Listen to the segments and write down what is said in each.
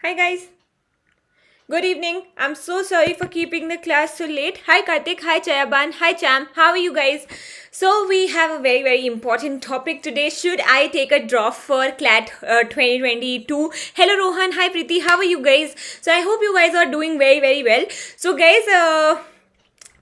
Hi guys. Good evening. I'm so sorry for keeping the class so late. Hi Karthik. Hi Chayaban. Hi Cham. How are you guys? So we have a very important topic today. Should I take a drop for CLAT 2022? Hello Rohan. Hi Preeti. How are you guys? So I hope you guys are doing very well. So guys,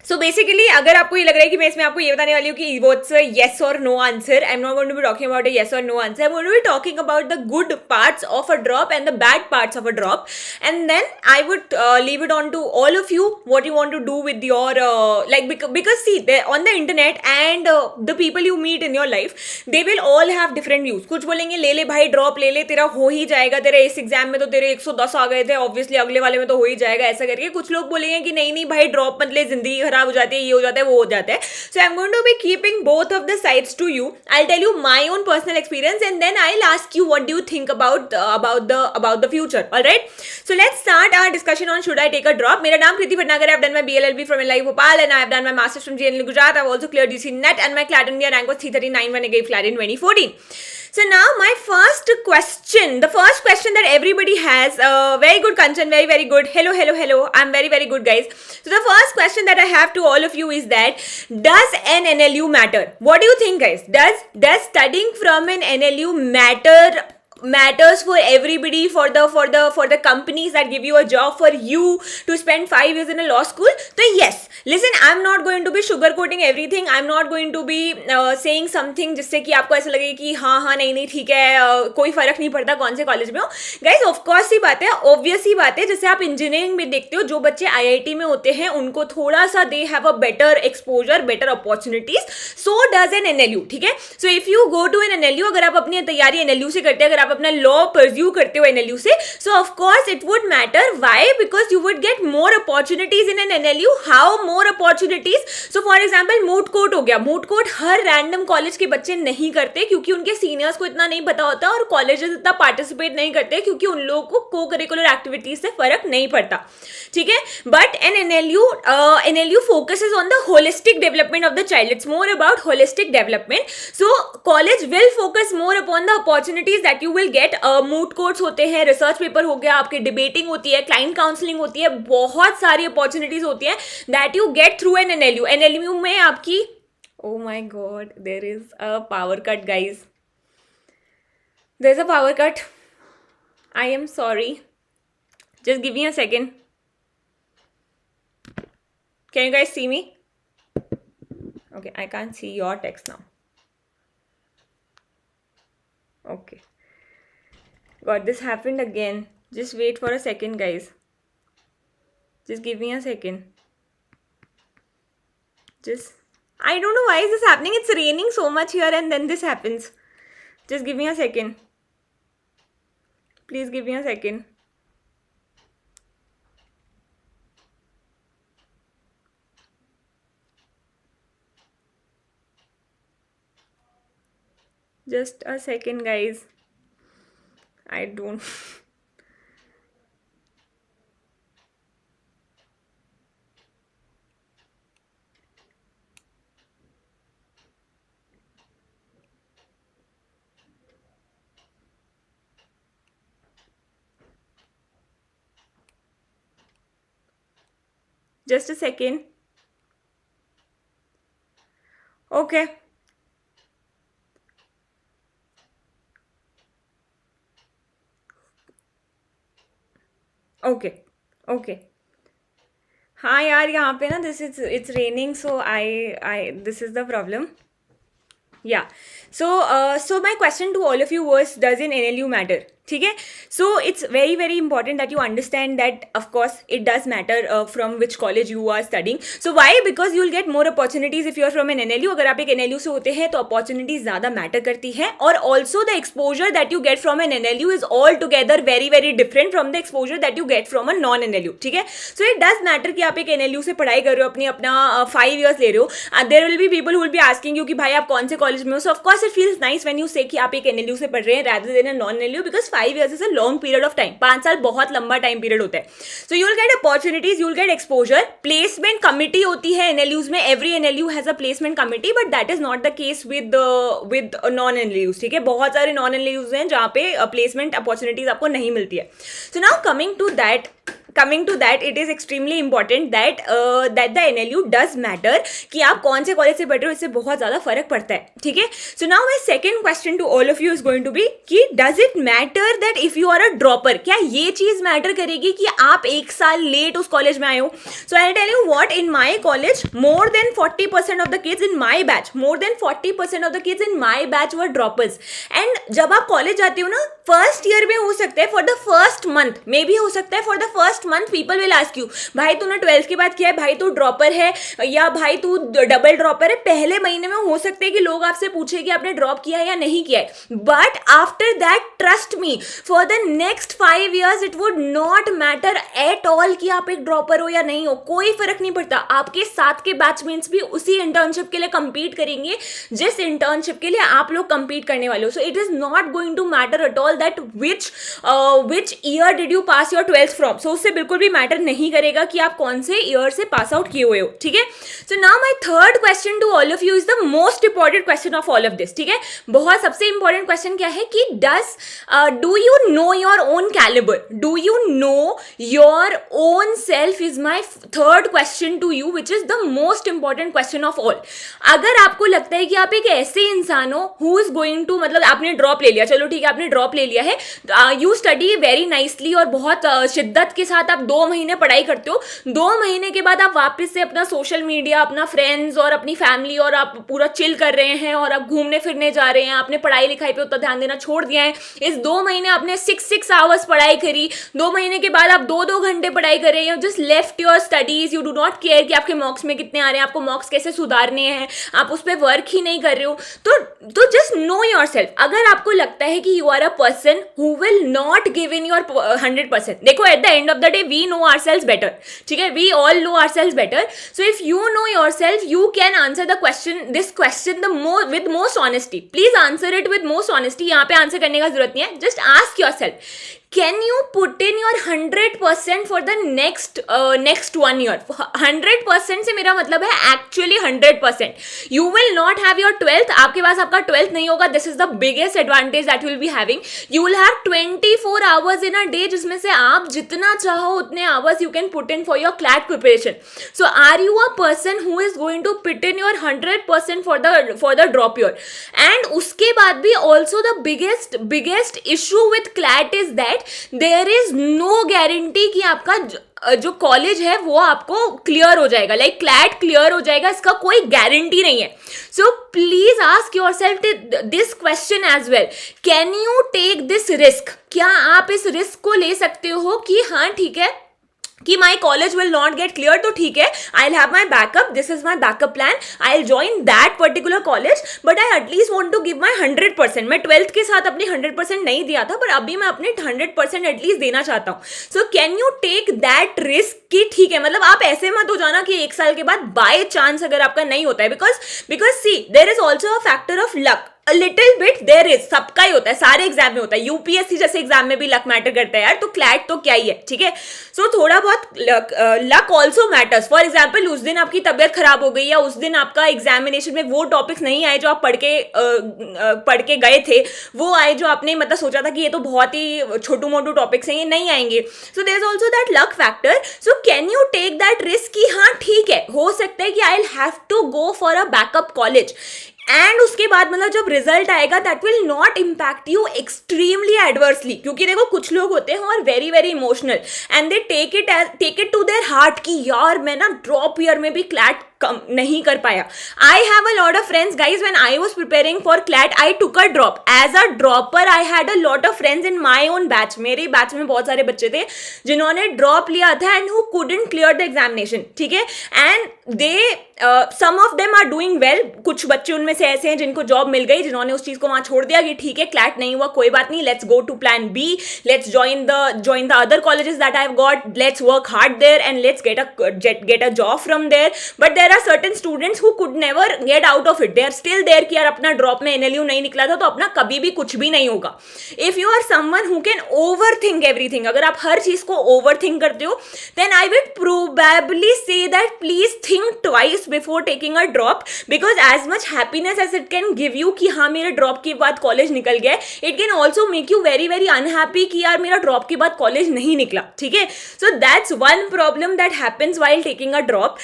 so basically अगर आपको ये लग रहा है कि मैं इसमें आपको ये बताने वाली हूँ कि what's yes or no answer, I am not going to be talking about a yes or no answer, I am going to be talking about the good parts of a drop and the bad parts of a drop, and then I would leave it on to all of you what you want to do with your like, because see on the internet and the people you meet in your life, they will all have different views. कुछ बोलेंगे ले ले भाई drop ले ले, तेरा हो ही जाएगा, तेरे इस एग्जाम में तो तेरे 110 आ गए थे, ऑब्वियसली अगले वाले में तो हो ही जाएगा, ऐसा करके. कुछ लोग बोलेंगे कि नहीं नहीं भाई ड्रॉप मत ले, जिंदगी खराब हो जाती है, ये हो जाता है वो हो जाता है. So I am going to be keeping both of the sides to you. I tell you my own personal experience and then I ask you what do you think about the future. All right, so let's start our discussion on should I take a drop. मेरा नाम कृति Bhatnagar. I've done my BLLB from NLI Bhopal and I've done my masters from GNL Gujarat. I've also cleared GC NET and my CLAT India rank was 339 when I gave CLAT in 2014. So now my first question, the first question that everybody has, very good Kanchan, very good. Hello. I'm very good guys. So the first question that I have to all of you is that does an NLU matter? What do you think guys? Does studying from an NLU matters for everybody, for the companies that give you a job, for you to spend 5 years in a law school? So yes, listen, I'm not going to be sugarcoating everything. I'm not going to be saying something जिससे कि आपको ऐसा लगे कि हाँ नहीं ठीक है, कोई फर्क नहीं पड़ता कौन से कॉलेज में हो. गाइज ऑफ कोर्स ही बात है, ऑब्वियस ही बात है, जैसे आप इंजीनियरिंग में देखते हो जो बच्चे IIT में होते हैं उनको थोड़ा सा they have a better exposure, better opportunities. So does an NLU. ठीक है, so if you go to an NLU, अगर आप अपनी तैयारी NLU से करते हैं, अगर आप अपना लॉ परस्यू करते हो NLU से, सो of course it would matter. Why? Because you would get more opportunities in an NLU. How more opportunities? So for example moot court हो गया. मूट कोर्ट हर रैंडम कॉलेज के बच्चे नहीं करते क्योंकि उनके सीनियर्स को इतना नहीं पता होता और कॉलेजेस इतना पार्टिसिपेट नहीं करते क्योंकि उन लोगों को को करिकुलर एक्टिविटीज से फर्क नहीं पड़ता. ठीक है, but an NLU focuses on the holistic development of the child. It's more about holistic development. So college will focus more upon the opportunities that you will get. Moot courts होते हैं, research paper हो गया, आपकी debating होती है, client counselling होती है, बहुत सारी अपॉर्चुनिटीज होती हैं that you get through an NLU. NLU में आपकी, oh my god, there is a power cut guys. There's a power cut. I am sorry. Just give me a second. Can you guys see me? Okay, I can't see your text now. Okay. God, this happened again. Just wait for a second, guys. Just give me a second. I don't know why is this happening. It's raining so much here and then this happens. Just give me a second. Please give me a second. Just a second, guys. I don't. Just a second. Okay. Okay. हाँ यार, यहाँ पे ना it's raining, so this is the problem. Yeah. So my question to all of you was, does an NLU matter? ठीक है, so it's very important that you understand that of course it does matter from which college you are studying. So why? Because you will get more opportunities if you are from an NLU. अगर आप एक NLU से होते हैं तो opportunities ज़्यादा matter करती है, और also the exposure that you get from an NLU is altogether very different from the exposure that you get from a non NLU. ठीक है, so it does matter कि आप एक NLU से पढ़ाई कर रहे हो, अपना 5 years ले रहे हो. There will be people who will be asking you कि भाई आप कौन से कॉलेज में हो. So of course it feels nice when you say कि आप एक NLU से पढ़ रहे हैं rather than a non NLU, because 5 years is a long period of time. 5 साल बहुत लंबा टाइम पीरियड होता है. So you will get opportunities, you will get exposure. Placement committee होती है NLUs में. Every NLU has a placement committee, but that is not the case with non NLUs. ठीक है, बहुत सारे non NLUs हैं जहाँ पे placement opportunities आपको नहीं मिलती है. So now coming to that, it is extremely important that the NLU does matter कि आप कौन से कॉलेज से बैठे हो, इससे बहुत ज़्यादा फर्क पड़ता है. ठीक है. So now my second question to all of you is going to be कि does it matter that if you are a dropper, क्या ये चीज़ मैटर करेगी कि आप एक साल लेट उस कॉलेज में आए हो? So I'll tell you what, in my college more than 40% of the kids in my batch were droppers. And जब आप कॉलेज जाते हो ना, फर्स्ट ईयर में हो सकता है फॉर द फर्स्ट मंथ, मे भी हो सकता है for the first month people will ask you, भाई तूने 12th के बाद किया है, भाई तू ड्रॉपर है या भाई तू डबल ड्रॉपर है. पहले महीने में हो सकता है कि लोग आपसे पूछे कि आपने ड्रॉप किया है या नहीं किया है, but after that trust me for the next 5 years it would not matter at all कि आप एक ड्रॉपर हो या नहीं हो. कोई फर्क नहीं पड़ता. आपके साथ के बैचमेट्स भी उसी इंटर्नशिप के लिए कंपीट करेंगे जिस इंटर्नशिप के लिए आप लोग कंपीट करने वाले हो. So it is not going to matter at all that which year did you pass your 12th from. So उससे बिल्कुल भी मैटर नहीं करेगा कि आप कौन से ईयर से पास आउट किए हुए हो. ठीक है. So now my third question to all of you is the most important question of all of this. ठीक है, बहुत सबसे इंपॉर्टेंट क्वेश्चन क्या है कि do you know your own calibre, do you know your own self is my third question to you which is the most important question of all. अगर आपको लगता है कि आप एक ऐसे इंसान हो हु इज गोइंग टू, मतलब आपने ड्रॉप ले लिया, चलो ठीक है आपने ड्रॉप ले लिया है, यू स्टडी वेरी नाइसली और बहुत शिद्दत के साथ आप 2 महीने पढ़ाई करते हो. 2 महीने के बाद आप वापस से अपना सोशल मीडिया, अपना फ्रेंड्स और अपनी फैमिली और आप पूरा चिल कर रहे हैं और आप घूमने फिरने जा रहे हैं. आपने पढ़ाई लिखाई पे उतना ध्यान देना छोड़ दिया है. इस 2 महीने आपने 6 hours पढ़ाई करी. 2 महीने के बाद आप 2 घंटे पढ़ाई कर रहे हैं. Just left your studies. You do not care कि आपके मार्क्स में कितने आ रहे हैं, आपको मार्क्स कैसे सुधारने हैं, आप उस पर वर्क ही नहीं कर रहे हो. तो जस्ट नो योर सेल्फ. अगर आपको लगता है कि you are a person who will not give in your 100%, देखो at the end of the day we know our selves better. ठीक है, we all know our selves better. So if you know yourself you can answer the question, this question with most honesty. Please answer it with most honesty. यहाँ पे answer करने का जरूरत नहीं है. Just ask yourself, can you put in your 100% for the next 1 year. 100% से मेरा मतलब है actually 100%. You will not have your 12th. आपके पास आपका 12th नहीं होगा. This is the biggest advantage that you will be having. You will have 24 hours in a day जिसमें से आप जितना चाहो उतने hours you can put in for your CLAT preparation. So are you a person who is going to put in your 100% for the drop year? And उसके बाद भी also the biggest issue with CLAT is that there is no guarantee कि आपका जो college है वो आपको clear हो जाएगा, लाइक क्लैट क्लियर हो जाएगा, इसका कोई गारंटी नहीं है. So please ask yourself this question as well, can you take this risk. क्या आप इस रिस्क को ले सकते हो कि हाँ ठीक है कि my college will not get clear, तो ठीक है I will have my backup, this is my backup plan, I will join that particular college, but I at least want to give my 100%. मैं 12th के साथ अपनी 100% नहीं दिया था, पर अभी मैं अपने 100% एटलीस्ट देना चाहता हूँ. So can you take that risk कि ठीक है, मतलब आप ऐसे मत हो जाना कि 1 साल के बाद बाय चांस अगर आपका नहीं होता है, because see there is also a factor of luck. A little bit there is, सबका ही होता है, सारे एग्जाम में होता है. यूपीएससी जैसे एग्जाम में भी लक मैटर करता है यार, तो क्लैट तो क्या ही है. ठीक है, सो थोड़ा बहुत luck also matters. For example उस दिन आपकी तबियत खराब हो गई या उस दिन आपका एग्जामिनेशन में वो टॉपिक्स नहीं आए जो आप पढ़ के गए थे, वो आए जो आपने मतलब सोचा था कि ये तो बहुत ही छोटू मोटू टॉपिक्स हैं, ये नहीं आएंगे. So there is also that luck factor. So can you take that risk कि हाँ ठीक है, हो सकता है कि I will have to go for a backup college, and उसके बाद मतलब जब रिजल्ट आएगा that will not impact you extremely adversely. क्योंकि देखो कुछ लोग होते हैं और very very emotional and they take it to their heart कि यार मैं ना ड्रॉप ईयर में भी क्लैट नहीं कर पाया. I have a lot of friends guys, when I was preparing for CLAT I took a drop. As a dropper I had a lot of friends in my own batch. मेरे batch में बहुत सारे बच्चे थे जिन्होंने drop लिया था and who couldn't clear the examination. ठीक है, and they some of them are doing well. कुछ बच्चे उनमें से ऐसे हैं जिनको जॉब मिल गई, जिन्होंने उस चीज को वहां छोड़ दिया कि ठीक है क्लैट नहीं हुआ, कोई बात नहीं, let's go to plan B, let's join the other colleges that I have got, let's work hard there and let's get a job from there. But there there are certain students who could never get out of it, they are still there कि यार अपना drop में NLU नहीं निकला था तो अपना कभी भी कुछ भी नहीं होगा. If you are someone who can overthink everything, अगर आप हर चीज को ओवर थिंक करते हो, then I will probably say that please think twice before taking a drop, because as much happiness as it can give you कि हाँ मेरे ड्रॉप के बाद कॉलेज निकल गया, it can also make you very very unhappy कि यार मेरा ड्रॉप के बाद कॉलेज नहीं निकला. ठीक है, so that's one problem that happens while taking a drop.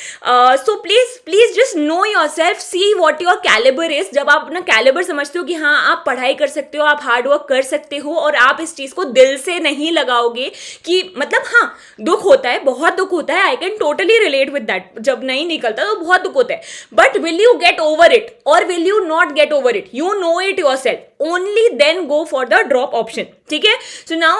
So please just know yourself, see what your calibre is. जब आप अपना कैलिबर समझते हो कि हाँ आप पढ़ाई कर सकते हो, आप हार्ड वर्क कर सकते हो और आप इस चीज को दिल से नहीं लगाओगे कि मतलब हाँ दुख होता है, बहुत दुख होता है, I can totally relate with that. जब नहीं निकलता तो बहुत दुख होता है, but will you get over it or will you not get over it? You know it yourself, only then go for the drop option. ठीक है, so now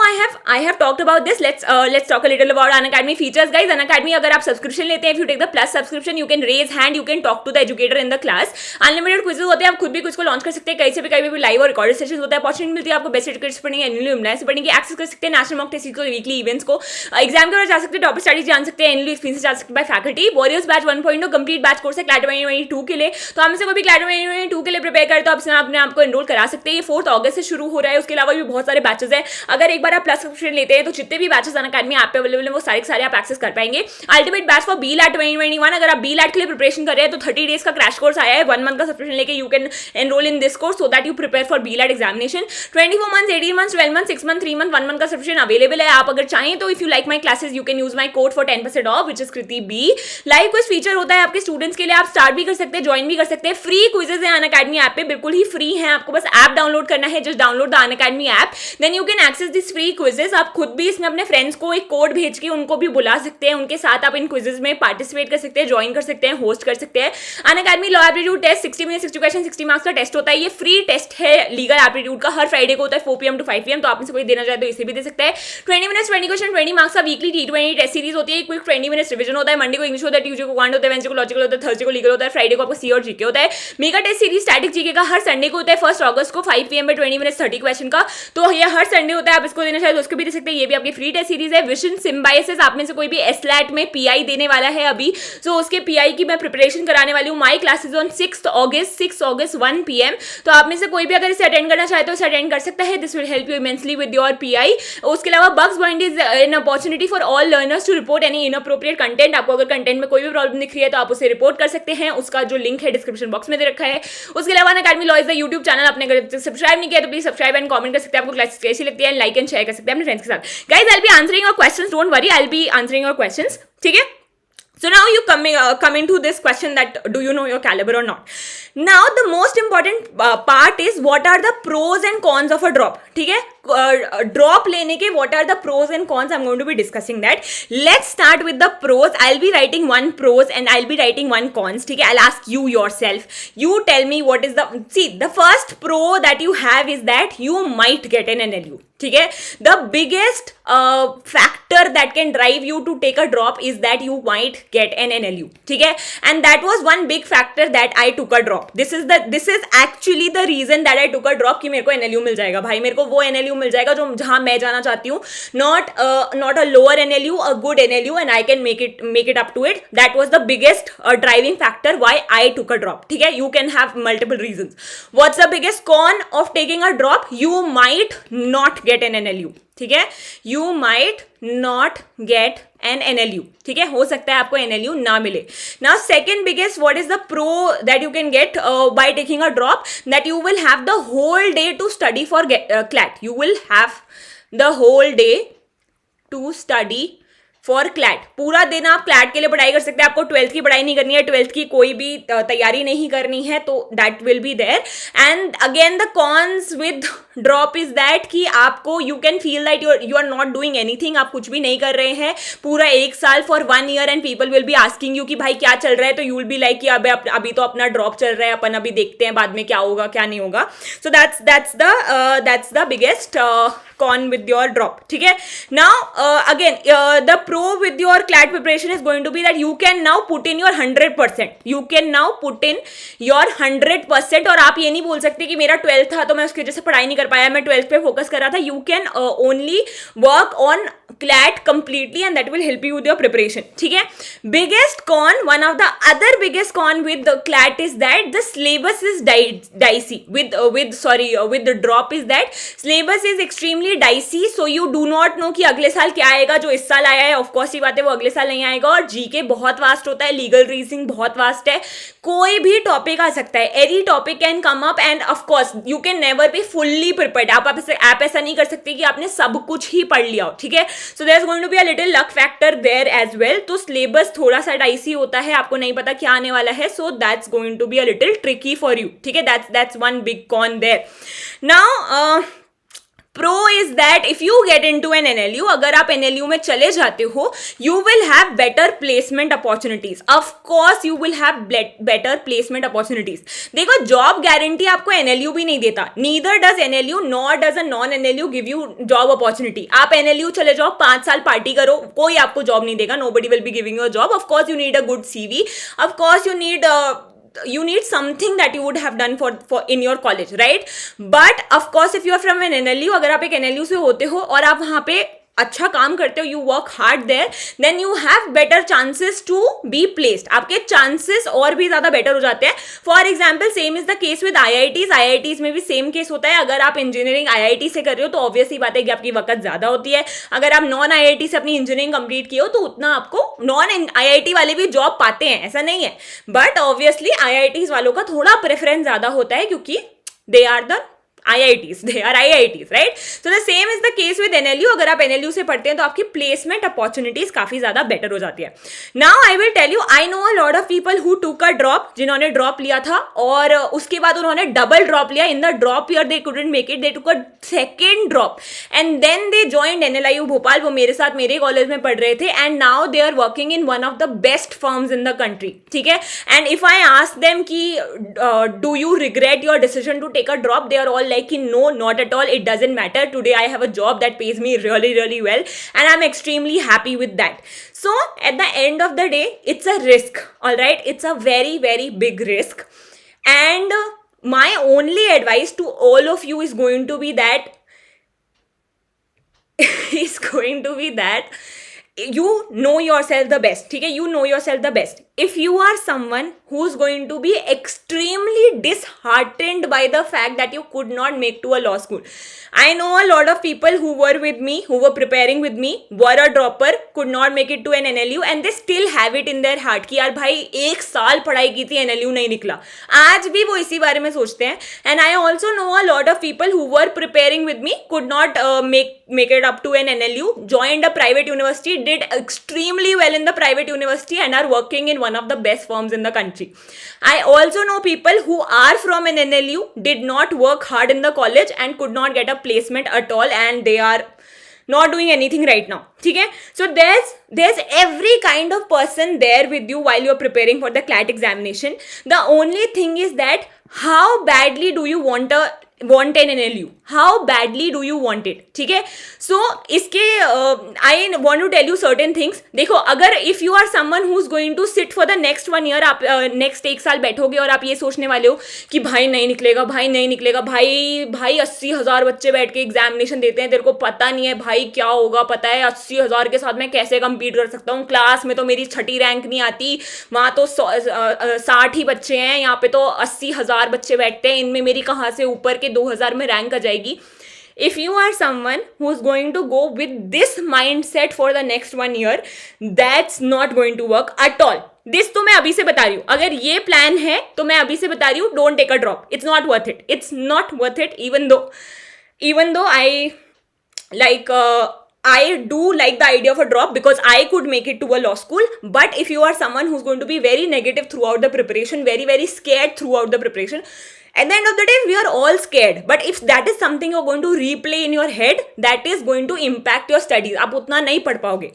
I have talked about this. Let's talk a little about Unacademy features, guys. Unacademy अगर आप subscription लेते हैं, if you take the plus subscription, you can raise hand, you can talk to the educator in the class. Unlimited quizzes होते हैं, आप खुद भी कुछ को लॉन्च कर सकते हैं, कहीं भी लाइव और रिकॉर्डेड सेशंस होता है, अपॉर्चुनिटी मिलती है आपको, बेस्ट एजुकेटर्स पढ़ेंगे, एनुअल एम्प्लॉयज से पढ़ेंगे, एक्सेस कर सकते हैं नेशनल मॉक टेस्ट को, वीकली इवेंट्स को, एग्जाम के बाद जा सकते हैं, टॉपिक स्टडीज जान सकते हैं, एनुअल एक्सपीरियंस जा सकते हैं by faculty. Warriors batch 1.0 complete batch course है CLAT 2022 के लिए, तो हम से कोई भी CLAT 2022 के लिए प्रिपेयर करे तो आप अपने आपको एनरोल करा सकते हैं. ये 4 अगस्त से शुरू हो रहा है. उसके अलावा भी बहुत सारे बैचेस हैं. अगर एक बार आप प्लस सब्सक्रिप्शन लेते हैं तो जितने भी बैचेस अनअकैडमी ऐप पे अवेलेबल है वो सारे आप एक्सेस कर पाएंगे. अल्टीमेट बैच फॉर BLAT 2021, अगर आप BLAT के लिए प्रिपरेशन कर रहे हैं तो 30 डेज का क्रैश कोर्स आया है. 1 मंथ का सब्सक्रिप्शन लेके you can enrol in this course so that you prepare for BLAT examination. 24 months, 18 months, 12 months, 6 month, 3 month, 1 month का सब्सक्रिप्शन अवेलेबल है. आप अगर चाहें तो if you like my classes you can use my code for 10% off, which is Kriti B. Live quiz feature होता है आपके students के लिए, आप स्टार्ट भी कर सकते हैं, ज्वाइन भी कर सकते हैं. फ्री क्विजेज है अनअकैडमी ऐप पे, बिल्कुल ही फ्री है. आपको बस ऐप डाउनलोड करना है, just download the Unacademy app, then you can access this free quizzes. आप खुद भी इसमें अपने फ्रेंड्स को एक कोड भेज के उनको भी बुला सकते हैं, उनके साथ आप इन क्विजेस में पार्टिसिपेट कर सकते हैं, ज्वाइन कर सकते हैं, होस्ट कर सकते हैं. Unacademy law aptitude test 60 minute 60 question 60 marks का टेस्ट होता है. ये फ्री टेस्ट है लीगल एप्टीट्यूड का, हर फ्राइडे को होता है 4 PM to 5 PM, तो आप इसे कोई देना चाहे तो इसे भी दे सकता है. 20 मिनट्स 20 क्वेश्चन 20 मार्क्स का वीकली T20 टेस्ट सीरीज होती है. क्विक 20 मिनट्स रिवीजन होता है. मंडे को इंग्लिश होता है, ट्यूसडे को क्वांट होता है, वेडनेसडे को लॉजिकल होता है, थर्सडे को लीगल होता है, फ्राइडे को आपको सी और जीके होता है. Mega test series static GK का हर संडे को होता है 1 अगस्त को 5 PM में 20 मिनट्स 30 क्वेश्चन का, तो ये हर संडे होता है. आप इसको देना चाहे तो उसको भी दे सकते हैं. ये भी आपकी फ्री टेस्ट सीरीज है. विजन सिम्बायोसिस, आप में से कोई भी SLAT में PI देने वाला है अभी, सो उसके PI की मैं प्रिपरेशन कराने वाली हूँ. माई क्लासेज ऑन 6 अगस्त 1 PM, तो आप में से कोई भी अगर इसे अटेंड करना चाहे तो इसे अटेंड कर सकता है. This will help you immensely with your PI. उसके अलावा bugs bind is an opportunity for all learners to report any inappropriate content. आपको अगर कंटेंट में कोई भी प्रॉब्लम दिख रही है तो आप उसे रिपोर्ट कर सकते हैं. उसका जो लिंक है डिस्क्रिप्शन बॉक्स में दे रखा है. उसके अलावा Unacademy law is the YouTube channel, आपने अगर सब्सक्राइब नहीं किया तो प्लीज सब्सक्राइब एंड कमेंट कर सकते हैं. आपको क्लासेस कैसी लगती है, लाइक एंड शेयर कर सकते हैं अपने फ्रेंड्स के साथ. Guys I will be answering your questions, don't worry, I will be answering your questions. ठीक है, so now you come into this question that do you know your caliber or not. Now the most important part is what are the pros and cons of a drop. ठीक है, drop लेने के what are the pros and cons, I'm going to be discussing that. Let's start with the pros. I'll be writing one pros and I'll be writing one cons. ठीक है, I'll ask you yourself, you tell me what is the first pro that you have is that you might get an NLU. ठीक है, the biggest factor that can drive you to take a drop is that you might get an NLU. ठीक है, and that was one big factor that I took a drop. This is actually the reason that I took a drop कि मेरे को NLU मिल जाएगा भाई, मेरे को वो NLU मिल जाएगा जो जहां मैं जाना चाहती हूँ, not a lower NLU, a good NLU, and I can make it up to it. That was the biggest driving factor why I took a drop. ठीक है, you can have multiple reasons. What's the biggest con of taking a drop? You might not get an NLU. ठीक है, you might not get an NLU. ठीक है, हो सकता है आपको NLU ना मिले. Now second biggest, what is the pro that you can get by taking a drop? That you will have the whole day to study for CLAT. You will have the whole day to study for CLAT. पूरा दिन आप CLAT के लिए पढ़ाई कर सकते हैं. आपको 12th की पढ़ाई नहीं करनी है, 12th की कोई भी तैयारी नहीं करनी है, तो that will be there. And again the cons with drop is that कि आपको you can feel that you are not doing anything, आप कुछ भी नहीं कर रहे हैं पूरा 1 साल for 1 year, and people will be asking you कि भाई क्या चल रहा है, तो यू विल बी लाइक कि अभी तो अपना ड्रॉप चल रहा है, अपन अभी देखते हैं बाद में क्या होगा क्या नहीं होगा. So that's the biggest con with your drop. ठीक है, now again the pro with your CLAT preparation is going to be that you can now put in your 100%. You can now put in your 100%. और आप ये नहीं बोल सकते कि मेरा 12th था तो मैं उसकी वजह से पढ़ाई नहीं कर पाया, मैं 12th पे फोकस कर रहा था. You can only work on CLAT completely and that will help you with your preparation. ठीक है. Biggest con, one of the other biggest con with the CLAT is that the syllabus is dicey. With the drop is that syllabus is extremely dicey, so you do not know कि अगले साल क्या आएगा. जो इस साल आया है ऑफ कोर्स ये बात है वो अगले साल नहीं आएगा. और जीके बहुत वास्ट होता है, लीगल रीजनिंग बहुत वास्ट है, कोई भी टॉपिक आ सकता है. Any topic can come up end of course you can never be fully prepared. आप ऐसा नहीं कर सकते कि आपने सब कुछ ही पढ़ लिया हो. ठीक है. So there is going to be a little luck factor there as well. तो सिलेबस थोड़ा सा डाइसी होता है, आपको नहीं पता क्या आने वाला है. So that's going to be a little tricky for you. ठीक है. That's one big con there. Now pro is that if you get into an NLU, अगर आप एनएलयू में चले जाते हो, you will have better placement opportunities. Of course you will have better placement opportunities. देखो job guarantee आपको NLU भी नहीं देता. Neither does NLU nor does a non NLU give you job opportunity. आप एनएलयू चले जाओ, 5 साल पार्टी करो, कोई आपको जॉब नहीं देगा. Nobody will be giving you a job. Of course you need a good CV. Of course you need something that you would have done for in your college, right? But of course if you are from an NLU, अगर आप एक NLU से होते हो और आप वहाँ पे अच्छा काम करते हो, you work hard there, then you have better chances to be placed. आपके चांसेस और भी ज्यादा बेटर हो जाते हैं. For example same is the case with IITs में भी सेम केस होता है. अगर आप इंजीनियरिंग IIT से कर रहे हो तो ऑब्वियसली बात है कि आपकी वक्त ज्यादा होती है. अगर आप नॉन IIT से अपनी इंजीनियरिंग कंप्लीट किए हो तो उतना आपको नॉन IIT वाले भी जॉब पाते हैं, ऐसा नहीं है. बट ऑब्वियसली IITs वालों का थोड़ा प्रेफरेंस ज्यादा होता है क्योंकि they are the they are IITs, right? So the same is the case with NLU. अगर आप NLU से पढ़ते हैं तो आपकी प्लेसमेंट अपॉर्चुनिटीज काफी ज्यादा बेटर हो जाती है. Now I will tell you, I know a lot of people who took a drop, जिन्होंने ड्रॉप लिया था और उसके बाद उन्होंने डबल ड्रॉप लिया. In the drop year they couldn't make it, they took a second drop and then they joined NLIU Bhopal. वो मेरे साथ मेरे कॉलेज में पढ़ रहे थे and now they are working in one of the best firms in the country. ठीक है. And if I ask them कि do you regret your decision to take a drop, they are all like no, not at all, it doesn't matter. Today I have a job that pays me really really well and I'm extremely happy with that. So at the end of the day it's a risk, all right? It's a very very big risk and my only advice to all of you is going to be that you know yourself the best. ठीक है. You know yourself the best. If you are someone who's going to be extremely disheartened by the fact that you could not make to a law school, I know a lot of people who were with me, who were preparing with me, were a dropper, could not make it to an NLU and they still have it in their heart कि यार भाई 1 साल पढ़ाई की थी, NLU नहीं निकला. आज भी वो इसी बारे में सोचते हैं. And I also know a lot of people who were preparing with me, could not make it up to an NLU, joined a private university, did extremely well in the private university and are working in one of the best firms in the country. I also know people who are from an NLU, did not work hard in the college and could not get a placement at all and they are not doing anything right now. ठीक है. So there's every kind of person there with you while you're preparing for the CLAT examination. The only thing is that how badly do you want an NLU? How badly do you want it? ठीक है. So इसके I want to tell you certain things. देखो अगर if you are someone who's going to sit for the next 1 year, आप next 1 साल बैठोगे और आप ये सोचने वाले हो कि भाई नहीं निकलेगा, भाई 80,000 बच्चे बैठ के एग्जामिनेशन देते हैं, तेरे को पता नहीं है भाई क्या होगा, पता है 80,000 के साथ मैं कैसे कम्पीट कर सकता हूँ, क्लास में तो मेरी 6ठी रैंक नहीं आती, वहाँ तो 60 ही बच्चे हैं, यहाँ पे तो 80,000 बच्चे बैठते हैं, इनमें मेरी कहाँ से ऊपर के 2,000 में रैंक आ जाएगी. If you are someone who is going to go with this mindset for the next 1 year, that's not going to work at all. This तो मैं अभी से बता रही हूँ. अगर ये प्लान है तो मैं अभी से बता रही हूँ, don't take a drop. It's not worth it. It's not worth it. Even though I do like the idea of a drop because I could make it to a law school. But if you are someone who's going to be very negative throughout the preparation, very very scared throughout the preparation, at the end of the day we are all scared. But if that is something you're going to replay in your head, that is going to impact your studies. आप उतना नहीं पढ़ पाओगे.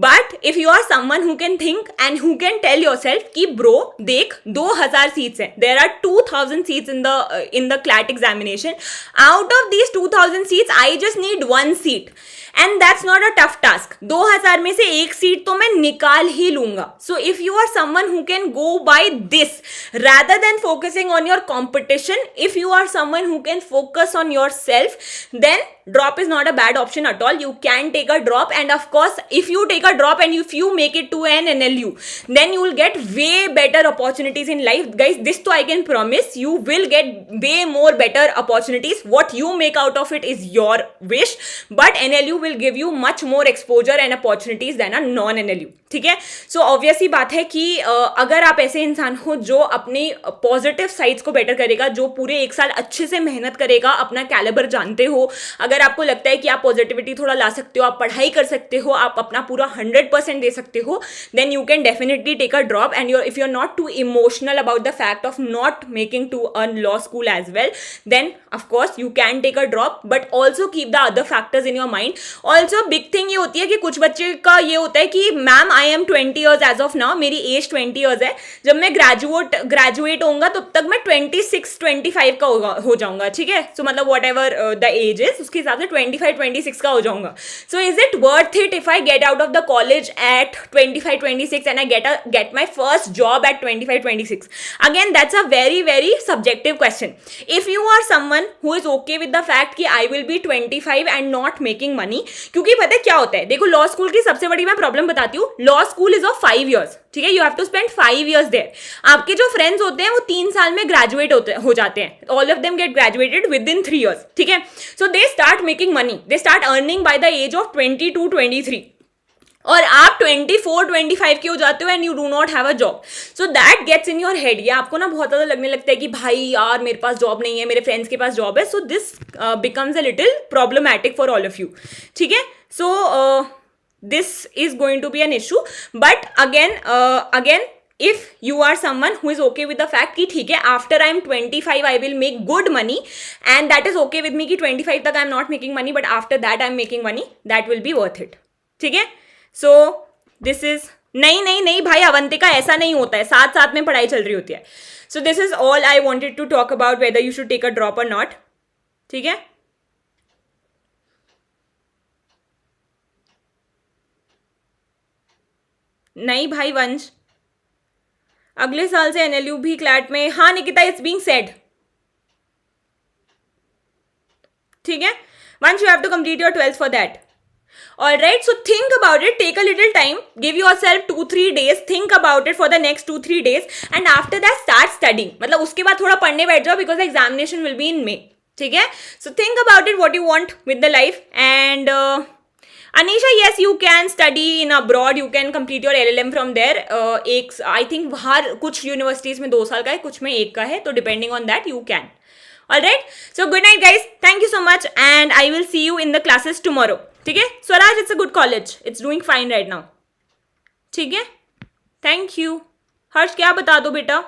But if you are someone who can think and who can tell yourself कि bro देख 2,000 seats हैं, there are 2,000 seats in the CLAT examination. Out of these 2,000 seats, I just need 1 seat. And that's not a tough task. 2,000 में से 1 seat तो मैं निकाल ही लूंगा. So if you are someone who can go by this rather than focusing on your competition, if you are someone who can focus on yourself, then Drop is not a bad option at all. You can take a drop, and of course, if you take a drop and if you make it to an NLU, then you will get way better opportunities in life, guys. This too I can promise. You will get way more better opportunities. What you make out of it is your wish, but NLU will give you much more exposure and opportunities than a non-NLU. ठीक है. So obvious ही बात है कि अगर आप ऐसे इंसान हो जो अपनी पॉजिटिव साइड्स को बेटर करेगा, जो पूरे एक साल अच्छे से मेहनत करेगा, अपना कैलिबर जानते हो, अगर आपको लगता है कि आप पॉजिटिविटी थोड़ा ला सकते हो, आप पढ़ाई कर सकते हो, आप अपना पूरा 100% दे सकते हो, then you can definitely take a drop. And if you are not too emotional about the fact of not making to a law school as well, then of course you can take a drop, but also keep the other factors in your mind. Also big thing ये होती है कि कुछ बच्चे का ये होता है कि ma'am I am 20 years age of now, मेरी एज 20 ईयर्स है, जब मैं ग्रेजुएट होऊंगा तब तक मैं 26-25 का हो जाऊंगा. ठीक है. सो मतलब whatever the age is, उसके हिसाब से 25-26 का हो जाऊंगा. So is it worth it if I get out of the college at 25-26 and I get my first job at 25-26? Again that's a very very subjective question. If you are someone who is okay with the fact कि I will be 25 and not making money, क्योंकि पता है क्या होता है, देखो law school की सबसे बड़ी मैं प्रॉब्लम बताती हूँ. Law school is of 5 years. ठीक है. You have to spend 5 years there. आपके जो फ्रेंड्स होते हैं वो 3 साल में ग्रेजुएट हो जाते हैं. All of them get graduated within 3 years. ठीक है. So they start making money, they start earning by the age of 22-23, और आप 24-25 के हो जाते हो and you do not have a job. So that gets in your head. ये आपको ना बहुत ज़्यादा लगने लगता है कि भाई यार मेरे पास जॉब नहीं है, मेरे फ्रेंड्स के पास जॉब है. So this becomes a little problematic for all of you. ठीक है. सो this is going to be an issue, but again if you are someone who is okay with the fact कि ठीक है after I am 25 I will make good money, and that is okay with me कि 25 तक I am not making money but after that I am making money, that will be worth it. ठीक है. so this is नहीं भाई अवंतिका, ऐसा नहीं होता है, साथ साथ में पढ़ाई चल रही होती है. so this is all I wanted to talk about whether you should take a drop or not. ठीक है. नहीं भाई वंश, अगले साल से एनएलयू भी क्लैट में. हाँ निकिता, इट्स बीइंग सेड. ठीक है. Once you have to complete your 12th for that. Alright, so think about it, take a little time, give yourself 2-3 days, think about it for the next 2-3 days and after that start studying. मतलब उसके बाद थोड़ा पढ़ने बैठ जाओ because the examination will be in May. ठीक है. So think about it what you want with the life. And Anisha, yes, you can study in abroad, you can complete your LLM from there. एक I think बाहर कुछ universities में 2 साल का है, कुछ में 1 का है, तो depending on that you can. Alright, so good night guys, thank you so much and I will see you in the classes tomorrow. ठीक है. Swaraj, it's a good college, it's doing fine right now. ठीक है. Thank you. हर्ष क्या बता दो बेटा.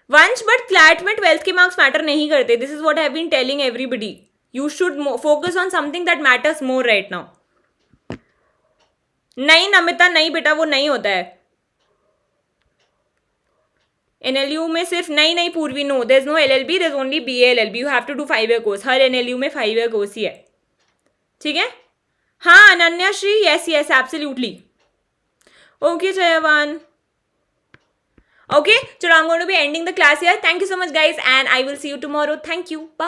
वंश, but CLAT में 12th के मार्क्स मैटर नहीं करते. This is what I have been telling everybody. You should focus on something that matters more right now. नहीं नमिता, नहीं बेटा, वो नहीं होता है. NLU में सिर्फ नहीं पूर्वी, no there is no LLB, there is only BA LLB. You have to do 5 year course. हर NLU में 5 year कोर्स ही है. ठीक है. हाँ Ananya Shri, yes absolutely. Okay Jaivana. Okay, so I'm going to be ending the class here. Thank you so much guys and I will see you tomorrow. Thank you. Bye.